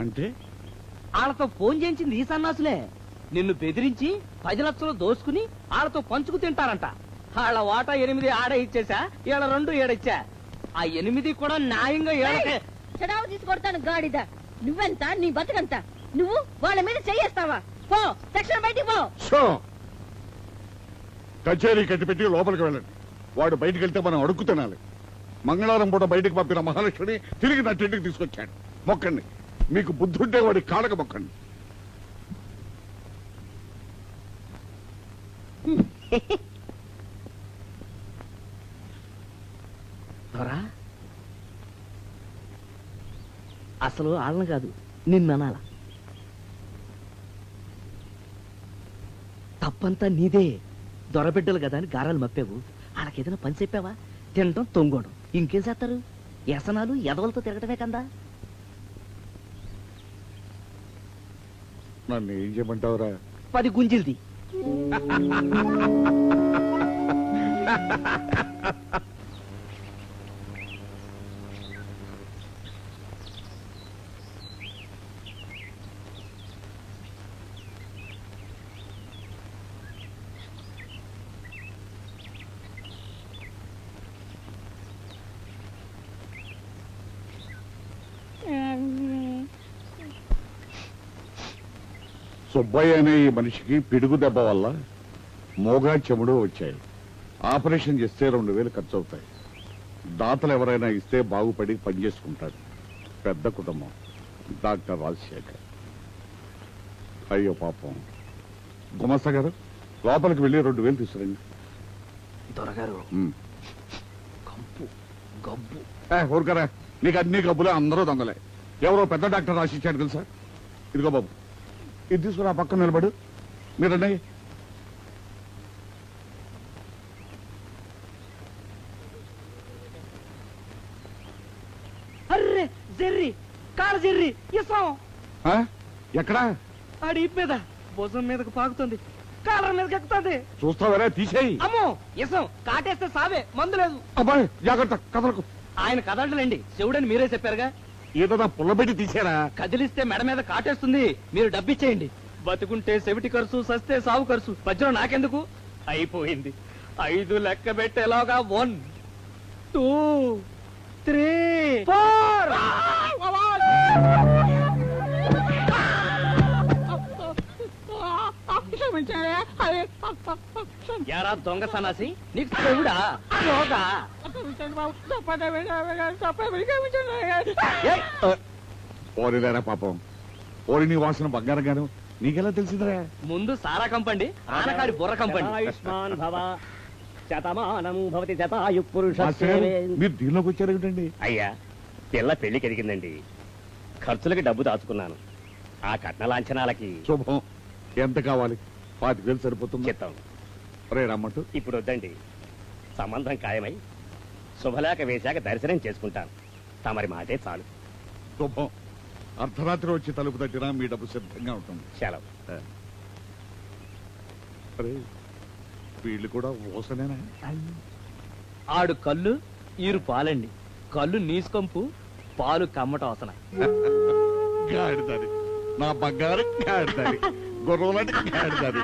అంటే వాళ్ళతో ఫోన్ చేయించింది ఈ సన్నాసులే. నిన్ను బెదిరించి 10 లక్షలు దోసుకుని వాళ్ళతో పంచుకు తింటారంట. వాళ్ళ వాటా 8 ఆడే ఇచ్చేసా, ఈడ 2 ఏడిచ్చా. ఆ 8 కూడా న్యాయంగా ఏడకే. చెడావు తీసుకొడతాను గాడిద. నువ్వెంత, నీ బతుకంత. నువ్వు వాళ్ళ మీద చెయ్యేస్తావా? పో, సెక్షన్ బయటికి పో. సో కచేరీ కట్టిపెట్టి లోపలికి వెళ్ళండి. వాడు బయటికి వెళ్తే మనం అడుక్కు తినాలి. మంగళవారం పూట బయటికి పంపిన మహాలక్ష్మిని తిరిగి నా ఇంటికి తీసుకొచ్చాడు. మొక్కండి. మీకు బుద్ధి ఉంటే వాడి కాళ్ళక మొక్కండి. అసలు వాళ్ళని కాదు, నిన్ననాల. తప్పంతా నీదే. దొరబిడ్డలు కదా అని గారాలు మప్పావు. వాళ్ళకేదైనా పని చెప్పావా? తినటం, తొంగోడం, ఇంకేం చేస్తారు? వ్యసనాలు ఎదవలతో తిరగటమే కదా. నన్ను ఏం చేయమంటావురా? 10 గుంజిల్ది. సుబ్బయ్య అనే ఈ మనిషికి పిడుగు దెబ్బ వల్ల మోగా చెముడు వచ్చాయి. ఆపరేషన్ చేస్తే 2000 ఖర్చు అవుతాయి. దాతలు ఎవరైనా ఇస్తే బాగుపడి పనిచేసుకుంటాడు. పెద్ద కుటుంబం. డాక్టర్ రాజశేఖర్. అయ్యో పాపం. గుమస్తా గారు, లోపలికి వెళ్ళి 2000 తీసుకురండి. దొరగారు గబ్బు. ఊరుకరా, నీకు అన్ని గబ్బులే, అందరూ దొంగలే. ఎవరో పెద్ద డాక్టర్ రాసిచ్చాడు తెలుసా? ఇదిగో బాబు, ఇది తీసుకురా, పక్కన నిలబడు. మీరండి. అర్రే జెర్రీ, కారు జెర్రీ, ఇసం. ఎక్కడా? ఆడి మీద భుజం మీదకు పాకుతుంది, కాలర్ మీదకి ఎక్కుతుంది. చూస్తావరా? తీసేయి. అమ్మో, ఇసం కాటేస్తే సావే, మందు లేదు. అబ్బాయి జాగ్రత్త, కదలకు. ఆయన కదలలేండి, చెవుడని మీరే చెప్పారుగా. ఏదో నా పుల్లబెట్టి తీసేరా. కదిలిస్తే మెడ మీద కాటేస్తుంది. మీరు డబ్బిచ్చేయండి. బతుకుంటే చెవిటి ఖర్చు, సస్తే సావు ఖర్చు. మధ్యలో నాకెందుకు? అయిపోయింది. 5 లెక్క పెట్టేలాగా 1 2 3 4. యారా దొంగ సన్నాసి, నీకు చెవుడా రోగా? ఓరిలేరా పాపం. ఓరి నీ వాసన బంగారం గాను నీకెలా తెలిసిందిరా? ముందు సారా కంపండి, ఆనకాడి బుర్ర కంపండి. ఆయుష్మాన్ భవ, శతమానం భవతి శతాయు పురుష. మీరు దీనిలోకి వచ్చారు ఏమిటండి? అయ్యా, పిల్ల పెళ్లికి ఎదిగిందండి. ఖర్చులకి డబ్బు దాచుకున్నాను. ఆ కట్న లాంఛనాలకి శుభం. ఎంత కావాలి? 5000 సరిపోతుంది. చిత్తం. రే రమ్మంటూ. ఇప్పుడు వద్దండి. సంబంధం ఖాయమై శుభలేఖ వేశాక దర్శనం చేసుకుంటాను. తమరి మాటే చాలు. శుభం. అర్ధరాత్రి వచ్చి తలుపు తట్టినా మీ డబ్బు సిద్ధంగా ఉంటుంది. సెలవు. అరే, వీళ్ళు కూడా ఓసనేనా? ఆడు కళ్ళు, ఈరు పాలండి. కళ్ళు నీసుకంపు, పాలు కమ్మట అవసరం. గాడిదారి, నా బంగారు గాడిదారి, గొర్రెలాంటి గాడిదారి.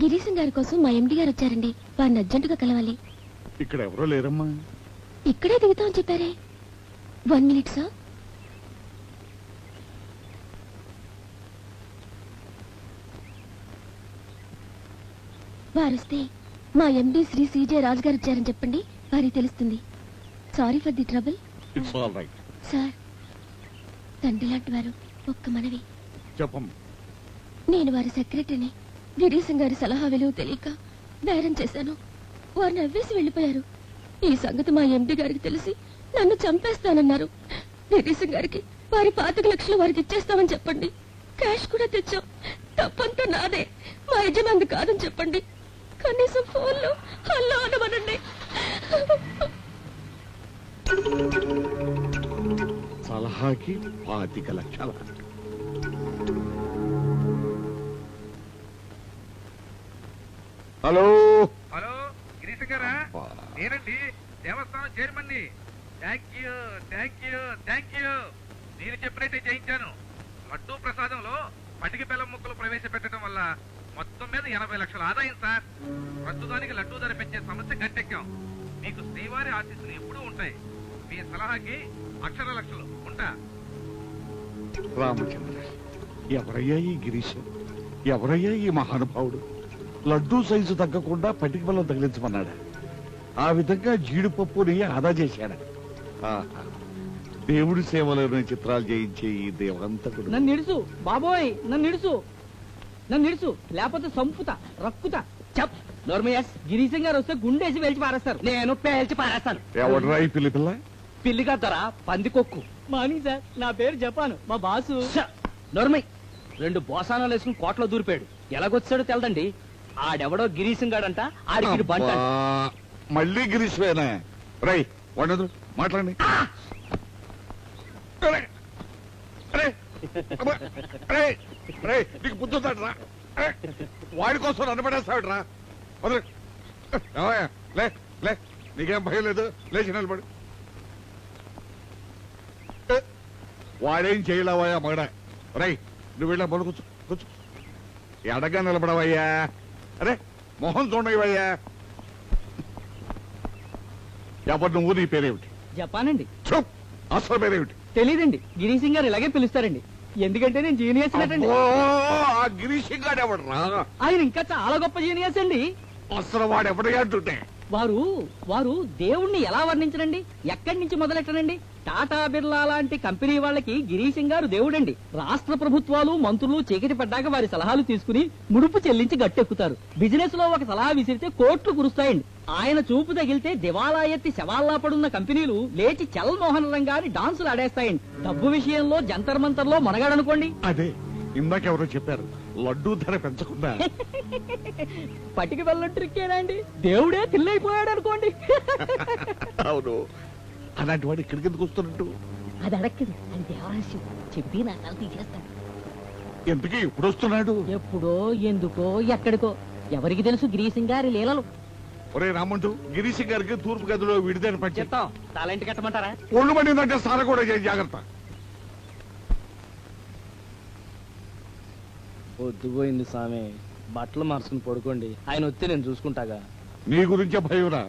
గిరీశం గారి కోసం మా ఎండి గారు వచ్చారండి. వారిని అర్జెంటుగా కలవాలి. ఇక్కడ ఎవరో లేరమ్మా. ఇక్కడే దిగుతామని చెప్పారే. 1 మినిట్ సార్. వారొస్తే మా ఎండి శ్రీ సిజే రాజు గారు వచ్చారని చెప్పండి. వారికి తెలుస్తుంది. Sorry for the trouble. It's all right. Sir, తండ్రి లాంటి వారు ఒక్క మనవి. చెప్పమ్మా. నేను వారి సెక్రటరీని. గిరీశం గారి సలహా విలువ తెలియక బేరం చేశాను. వారు నవ్వేసి వెళ్ళిపోయారు. ఈ సంగతి మా ఎండి గారికి తెలిసి నన్ను చంపేస్తానన్నారు. గిరీశం గారికి వారి 25 లక్షలు వారికి ఇచ్చేస్తామని చెప్పండి. క్యాష్ కూడా తెచ్చాం. తప్పంతా నాదే, మా యజమాని కాదని చెప్పండి. కనీసం ఫోన్లో హలో అనమనండి. సలహాకి 25 లక్షల. హలో హలో గిరీష్ గారా నేనండి దేవస్థానం చైర్మన్ ని. Thank you thank you thank you. మీరు చెప్పినట్టే చేయించాను. లడ్డూ ప్రసాదంలో పటికి బెల్లం ముక్కలు ప్రవేశపెట్టడం వల్ల మొత్తం మీద 80 లక్షల ఆదాయం సార్. ప్రస్తుతానికి లడ్డూ ధర పెంచే సమస్య గట్టెక్కాం. మీకు శ్రీవారి ఆశీస్సులు ఎప్పుడూ ఉంటాయి. మీ సలహాకి అక్షర లక్షలు ఉంటా. రామచంద్ర, ఎవరయ్యా ఈ గిరీశం? ఎవరయ్యా ఈ మహానుభావుడు? లడ్డూ సైజు తగ్గకుండా పటికి బెల్లం తగిలించమన్నాడా? ఆ విధంగా జీడిపప్పుని ఆదా చేశాడా? ఆహా. దేవుడి సేవలోని చిత్రాలు చేయించే ఈ దేవంతకుడు. నన్ను ఇడుసు బాబోయ్, నన్ను ఇడుసు, నన్ను ఇడుసు, లేకపోతే సంపుతా రక్కుతా. చెప్ నోర్మయస్, గిరీశం గారు వస్తే గుండేసి వేల్చి పారేస్తారు. నేను పేల్చి పారేస్తాను. ఎవడరా ఈ పిల్లి పిల్ల? పిల్లిగా ధర పందికొక్కు. మార్నింగ్ సార్, నా పేరు జపాను, మా బాసు. నోర్మయ్, 2 బోసానాలు వేసుకుని కోట్లో దూరిపోయాడు. ఎలాగొచ్చాడో తెలదండి. ఆడెవడో గిరీశం గాడంట, ఆడికి బంట. అబ్బా, మళ్ళీ గిరీశ్వేనా? రై వండదు మాట్లాడండి. అరే, అరే, అబ్బా, అరే, అరే, నీకు బుద్ధి ఉందట్రా? అరే, వాడి కోసం నన్ను పడేస్తావిడ్రా? వదలు. ఏమయ్యా, లే లే, నీకేం భయం లేదు, లేచి నిలబడు. ఏ, వాడేం చేయలేవయ్యా మగడ. రై, నువ్వు వెళ్ళా బలు కూర్చో కూర్చో. ఎడగా నిలబడవయ్యా. అరే, మొహం చూడవయ్యా. ఎవరు నువ్వు? నీ పేరేమిటి? జపానండి. చూప్, అసలు పేరేమిటి? తెలీదండి, గిరీశం గారు ఇలాగే పిలుస్తారండి. ఎందుకంటే నేను జీనియస్ అండి. అబ్బో, ఆ గిరీశం గాడు ఎవడరా? ఆయన ఇంకా చాలా గొప్ప జీనియస్ అండి. అసలు వాడు ఎవడయ్యా అంటుంటే? వారు దేవుణ్ణి ఎలా వర్ణించరండి? ఎక్కడి నుంచి మొదలెట్టనండి? టాటా బిర్లా లాంటి కంపెనీ వాళ్ళకి గిరీశం గారు దేవుడండి. రాష్ట్ర ప్రభుత్వాలు మంత్రులు చీకటి పడ్డాక వారి సలహాలు తీసుకుని ముడుపు చెల్లించి గట్టెక్కుతారు. బిజినెస్ లో ఒక సలహా విసిరితే కోట్లు కురుస్తాయండి. ఆయన చూపు తగిలితే దివాలా ఎత్తి శవాల్లా పడున్న కంపెనీలు లేచి చల్మోహన్ రంగాన్ని డాన్సులు ఆడేస్తాయండి. డబ్బు విషయంలో జంతర్ మంతర్ లో మనగాడనుకోండి. అదే ఇందాకెవరో చెప్పారు, లడ్డూ ధర పెంచకుండా. పటికి వెళ్ళట్రిక్కేనా అండి? దేవుడే తిల్లైపోయాడు అనుకోండి. అవును, అలాంటి వాడు ఇక్కడికి ఎందుకు వస్తున్నట్టు? అది అడక్కదు, అది దేవరహస్యం. చెప్పి నా తల తీసేస్తాడు. ఎందుకు ఇప్పుడు వస్తున్నాడు? ఎప్పుడో ఎందుకో ఎక్కడికో ఎవరికి తెలుసు గిరీశం గారి లీలలు. ఒరే రామంటూ, గిరీశం గారికి తూర్పు గదిలో విడిదని పట్టి చెప్తాం, తాళంటి కట్టమంటారా? ఒళ్ళు పడిందంటే సార కూడా చేయి, జాగ్రత్త. పొద్దుపోయింది సామె, బట్టలు మార్చుకుని పడుకోండి. ఆయన వస్తే నేను చూసుకుంటాగా. నీ గురించే భయంరా.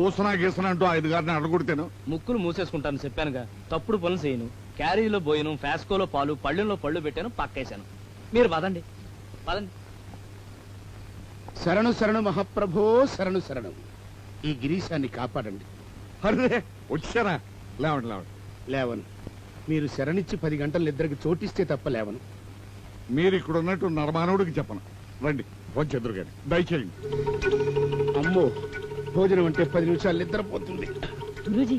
ఊసనా గీసనా అంటూ 5 గారిని అడగొడితేను. ముక్కులు మూసేసుకుంటాను చెప్పానుగా. తప్పుడు పనులు చేయను. క్యారీలో పోయిను, ఫ్యాస్కోలో పాలు, పళ్ళెంలో పళ్ళు పెట్టాను, పక్కేశాను. మీరు పదండి పదండి. శరణు శరణు మహాప్రభో, శరణు శరణు. ఈ గిరీశాన్ని కాపాడండి. అరే వచ్చారా? లేవండి లేవండి. లేవను. మీరు శరణిచ్చి 10 గంటలు నిద్రకి చోటిస్తే తప్ప లేవను. మీరు ఇక్కడ ఉన్నట్టు నరమానవుడికి చెప్పను. రండి వచ్చెదురు గాని దయచేయండి. అమ్మో, భోజనం అంటే 10 నిమిషాలు నిద్రపోతుంది. గురూజీ,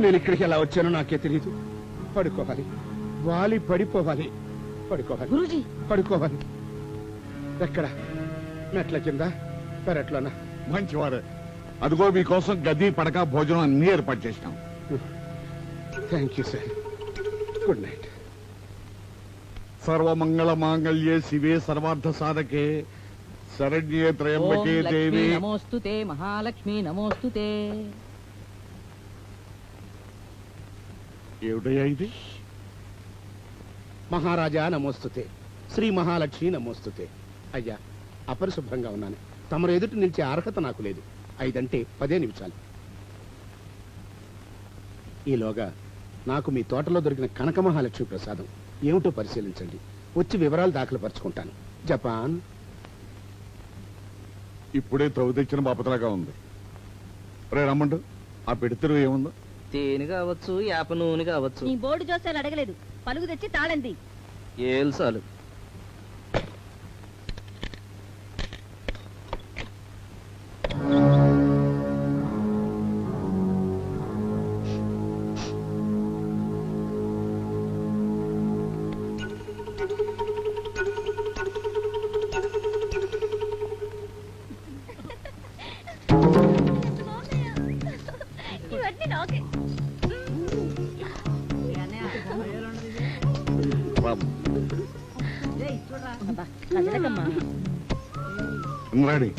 నేను ఇక్కడికి ఎలా వచ్చానో నాకే తెలియదు. పడుకోవాలి, వాలి పడిపోవాలి. పడుకోవాలి, గురూజీ, పడుకోవాలి. ఎక్కడ? మెట్ల కింద, పెరట్లోనా? మంచివారే. అదిగో మీకోసం గది పడక భోజనం అన్ని ఏర్పాటు చేసినాం. Thank you sir. Good night. సర్వమంగళ మాంగళ్యే శివే సర్వార్థ సాధకే శరణ్యే త్రయంబకే దేవి. నమోస్తుతే మహాలక్ష్మి నమోస్తుతే. ఏమిటయ్యా ఇది? మహారాజా నమోస్తుతే, శ్రీ మహాలక్ష్మి నమోస్తుతే. అయ్యా, అపరిశుభ్రంగా ఉన్నాను. తమరు ఎదుటి నిలిచే అర్హత నాకు లేదు. 5 అంటే 10 నిమిషాలు. ఈలోగా నాకు మీ తోటలో దొరికిన కనక మహాలక్ష్మి ప్రసాదం ఏమిటో పరిశీలించండి. వచ్చి వివరాలు దాఖలు పరుచుకుంటాను. జపాన్. ఇప్పుడే తవ్వు తెచ్చిన బాపతలాగా ఉంది. రే రమ్మండు, ఆ పెడితెరు ఏముందో? తేనె కావచ్చు, యాప నూనె కావచ్చు. నీ బోర్డు జోస్యాలు అడగలేదు. పలుగు తెచ్చి తాళంది. ఏల్సాలు. ఇవన్నీ నాకే. రామ్. అబ్బా, కదలకమ్మా. రాడి